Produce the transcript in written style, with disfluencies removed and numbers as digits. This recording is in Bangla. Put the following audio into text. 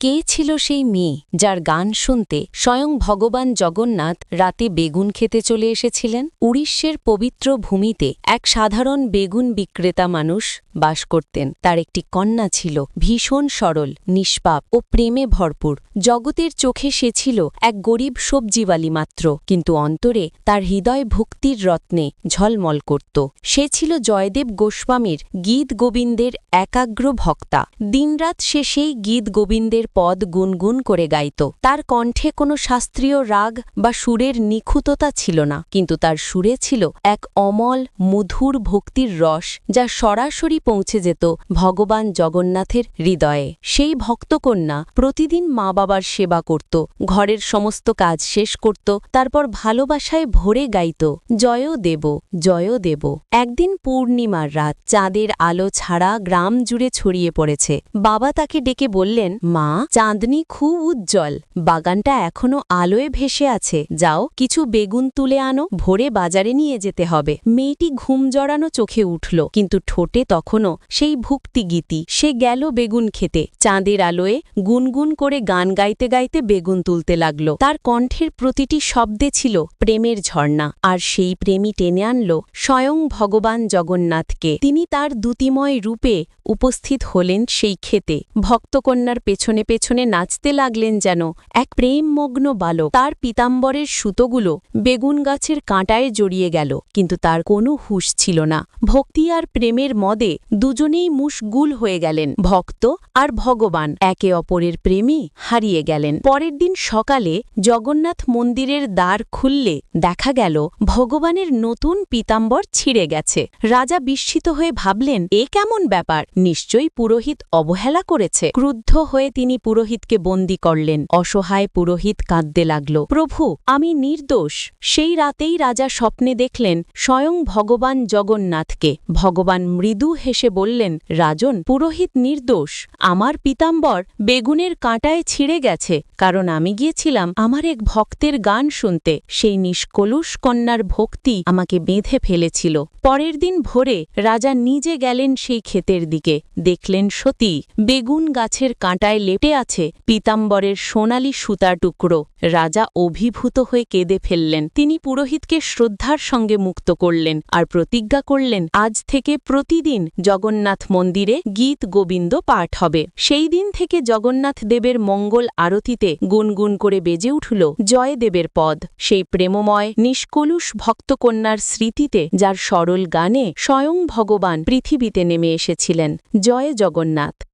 কে ছিল সেই মেয়ে যার গান শুনতে স্বয়ং ভগবান জগন্নাথ রাতে বেগুন খেতে চলে এসেছিলেন? উড়িষ্যের পবিত্র ভূমিতে এক সাধারণ বেগুন বিক্রেতা মানুষ বাস করতেন। তার একটি কন্যা ছিল, ভীষণ সরল, নিষ্পাপ ও প্রেমে ভরপুর। জগতের চোখে সে ছিল এক গরিব সবজিওয়ালি মাত্র, কিন্তু অন্তরে তার হৃদয় ভক্তির রত্নে ঝলমল করত। সে ছিল জয়দেব গোস্বামীর গীত গোবিন্দের একাগ্র ভক্তা। দিনরাত সে সেই গীত গোবিন্দের পদ গুনগুন করে গাইত। তার কণ্ঠে কোনো শাস্ত্রীয় রাগ বা সুরের নিখুঁততা ছিল না, কিন্তু তার সুরে ছিল এক অমল মধুর ভক্তির রস, যা সরাসরি পৌঁছে যেত ভগবান জগন্নাথের হৃদয়ে। সেই ভক্তকন্যা প্রতিদিন মা বাবার সেবা করত, ঘরের সমস্ত কাজ শেষ করত, তারপর ভালোবাসায় ভরে গাইত, জয় দেব, জয় দেব। একদিন পূর্ণিমার রাত, চাঁদের আলো ছাড়া গ্রাম জুড়ে ছড়িয়ে পড়েছে। বাবা তাকে ডেকে বললেন, মা, চাঁদনি খুব উজ্জ্বল, বাগানটা এখনো আলোয় ভেসে আছে, যাও কিছু বেগুন তুলে আনো, ভোরে বাজারে নিয়ে যেতে হবে। মেয়েটি ঘুম জড়ানো চোখে উঠল, কিন্তু ঠোঁটে তখনও সেই ভক্তিগীতি। সে গেল বেগুন খেতে, চাঁদের আলোয় গুনগুন করে গান গাইতে গাইতে বেগুন তুলতে লাগল। তার কণ্ঠের প্রতিটি শব্দে ছিল প্রেমের ঝর্ণা, আর সেই প্রেমই টেনে আনল স্বয়ং ভগবান জগন্নাথকে। তিনি তার দ্যুতিময় রূপে উপস্থিত হলেন সেই ক্ষেতে। ভক্তকন্যার পেছনে পেছনে নাচতে লাগলেন যেন এক প্রেমমগ্ন বালক। তার পীতাম্বরের সুতোগুলো বেগুন গাছের কাঁটায় জড়িয়ে গেল, কিন্তু তার কোনো হুঁশ ছিল না। ভক্তি আর প্রেমের মদে দুজনেই মুশগুল হয়ে গেলেন। ভক্ত আর ভগবান একে অপরের প্রেমে হারিয়ে গেলেন। পরের দিন সকালে জগন্নাথ মন্দিরের দ্বার খুললে দেখা গেল ভগবানের নতুন পীতাম্বর ছিঁড়ে গেছে। রাজা বিস্মিত হয়ে ভাবলেন, এ কেমন ব্যাপার? নিশ্চয়ই পুরোহিত অবহেলা করেছে। ক্রুদ্ধ হয়ে তিনি পুরোহিতকে বন্দী করলেন। অসহায় পুরোহিত কাঁদতে লাগল, প্রভু, আমি নির্দোষ। সেই রাতেই রাজা স্বপ্নে দেখলেন স্বয়ং ভগবান জগন্নাথকে। ভগবান মৃদু হেসে বললেন, রাজন, পুরোহিত নির্দোষ। আমার পীতাম্বর বেগুনের কাঁটায় ছিঁড়ে গেছে, কারণ আমি গিয়েছিলাম আমার এক ভক্তের গান শুনতে। সেই নিষ্কলুষ কন্যার ভক্তি আমাকে বেঁধে ফেলেছিল। পরের দিন ভোরে রাজা নিজে গেলেন সেই ক্ষেতের দিকে। দেখলেন সতী বেগুন গাছের কাঁটায় লেপটে আছে পীতাম্বরের সোনালি সুতার টুকরো। রাজা অভিভূত হয়ে কেঁদে ফেললেন। তিনি পুরোহিতকে শ্রদ্ধার সঙ্গে মুক্ত করলেন আর প্রতিজ্ঞা করলেন, আজ থেকে প্রতিদিন জগন্নাথ মন্দিরে গীত গোবিন্দ পাঠ হবে। সেই দিন থেকে জগন্নাথ দেবের মঙ্গল আরতিতে গুনগুন করে বেজে উঠল জয়দেবের পদ। সেই প্রেমময় নিষ্কলুষ ভক্তকন্যার স্মৃতিতে, যার সরল গানে স্বয়ং ভগবান পৃথিবীতে নেমে এসেছিলেন। জয় জগন্নাথ।